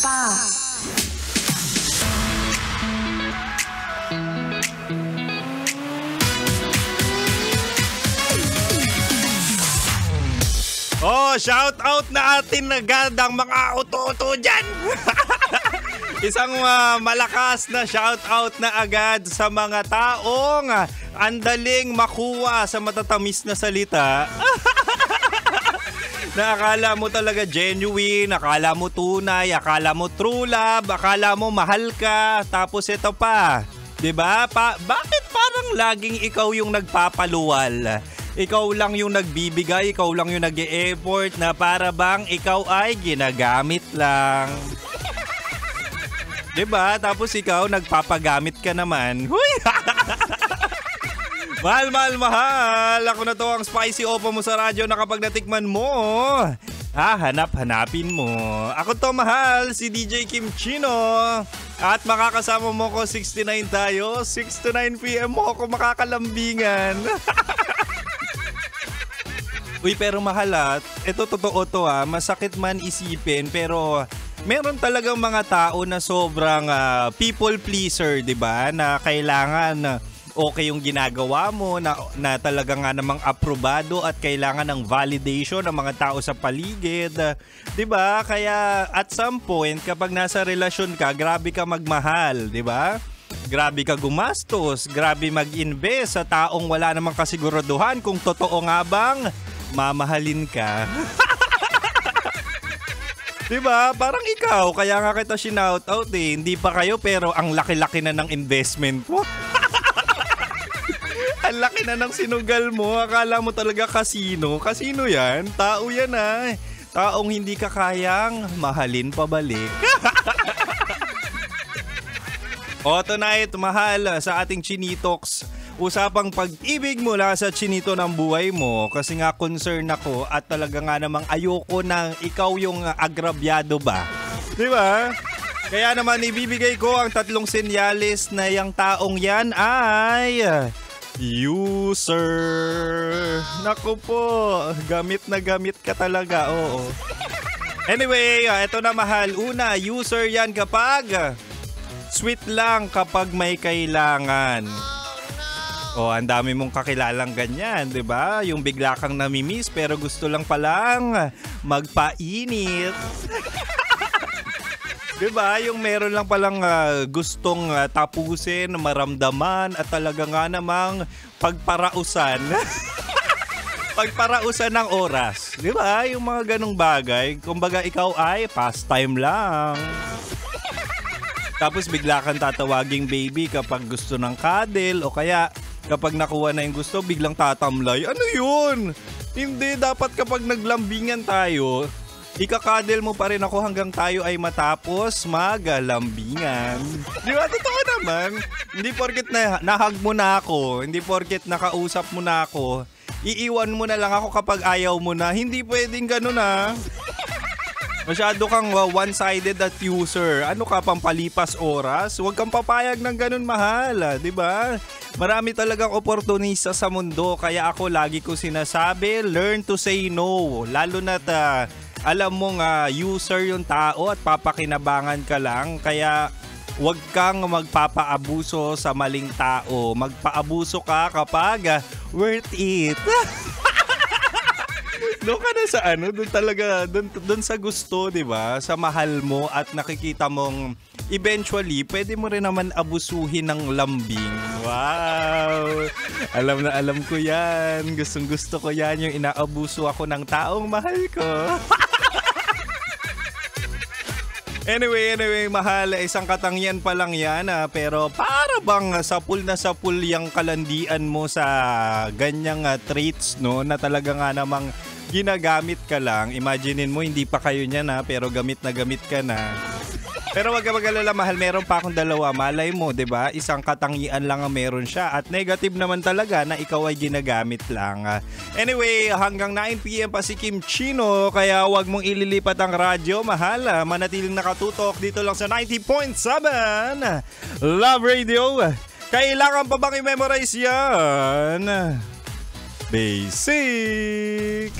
pa. Oh, shout out na atin agad ang mga uto-uto dyan. Isang malakas na shout out na agad sa mga taong andaling makuha sa matatamis na salita. Na akala mo talaga genuine, akala mo tunay, akala mo true love, akala mo mahal ka, tapos ito pa. 'Di ba? Bakit parang laging ikaw yung nagpapaluwal? Ikaw lang yung nagbibigay, ikaw lang yung nag-e-effort na para bang ikaw ay ginagamit lang. 'Di ba? Tapos ikaw nagpapagamit ka naman. Huy! Mahal, mahal, mahal. Ako na to ang spicy opa mo sa radyo na kapag natikman mo, hanap-hanapin mo. Ako to, mahal, si DJ Kim Chino. At makakasama mo ko 69 tayo. 6 to 9 p.m. mo ako makakalambingan. Uy, pero mahalat, ito totoo to masakit man isipin, pero meron talagang mga tao na sobrang people pleaser, 'di ba? Na kailangan okay yung ginagawa mo, na talaga nga namang aprobado at kailangan ng validation ng mga tao sa paligid. 'Di ba? Kaya at some point kapag nasa relasyon ka, grabe ka magmahal, 'di ba? Grabe ka gumastos, grabe mag-invest sa taong wala namang kasiguraduhan kung totoo nga bang mamahalin ka. Diba? Parang ikaw, kaya nga kita shinout out Hindi pa kayo pero ang laki-laki na ng investment mo. Ang laki na ng sinugal mo. Akala mo talaga kasino. Kasino yan. Tao yan Taong hindi ka kayang mahalin pabalik. O tonight, mahal, sa ating Chinitox, usapang pag-ibig mula sa chinito ng buhay mo kasi nga concern ako at talaga nga namang ayoko na ikaw yung agrabyado ba? Di ba? Kaya naman ibibigay ko ang 3 senyales na yung taong yan ay user. Naku po, gamit na gamit ka talaga, oo. Anyway, ito na mahal. Una, user yan kapag sweet lang kapag may kailangan. Oh, ang dami mong kakilalang ganyan, 'di ba? Yung bigla kang namimiss pero gusto lang palang magpainit. 'Di ba? Yung meron lang palang gustong tapusin, maramdaman at talaga nga namang pagparausan. Pagparausan ng oras. 'Di ba? Yung mga ganong bagay, kumbaga ikaw ay pastime lang. Tapos bigla kang tatawaging baby kapag gusto ng cuddle o kaya kapag nakuha na yung gusto, biglang tatamlay. Ano yun? Hindi, dapat kapag naglambingan tayo, ikakadel mo pa rin ako hanggang tayo ay matapos magalambingan. Di ba? Totoo naman. Hindi porket nahag mo na ako, hindi porket nakausap mo na ako, iiwan mo na lang ako kapag ayaw mo na. Hindi pwedeng ganun Masyado kang one-sided at user. Ano ka, pampalipas oras? Huwag kang papayag ng ganun, mahal. Diba? Marami talagang oportunista sa mundo. Kaya ako lagi ko sinasabi, learn to say no. Lalo na't alam mong user yung tao at papakinabangan ka lang. Kaya huwag kang magpapaabuso sa maling tao. Magpaabuso ka kapag worth it. Doon ka na sa doon talaga, doon sa gusto, di ba? Sa mahal mo at nakikita mong eventually, pwede mo rin naman abusuhin ng lambing. Wow! Alam na alam ko yan. Gustong gusto ko yan, yung inaabuso ako ng taong mahal ko. Anyway, mahal, isang katangian pa lang yan pero para bang sapul na sapul yung kalandian mo sa ganyang traits, no? Na talaga nga namang ginagamit ka lang. Imaginein mo, hindi pa kayo niyan pero gamit ka na. Pero wag ka mag-alala, mahal, meron pa akong 2. Malay mo, 'di ba? Isang katangian lang ang meron siya at negative naman talaga na ikaw ay ginagamit lang. Anyway, hanggang 9 PM pa si Kim Chino, kaya wag mong ililipat ang radyo, mahal. Manatiling nakatutok dito lang sa 90.7 Love Radio. Kailangan pa bang i-memorize yan? Basic.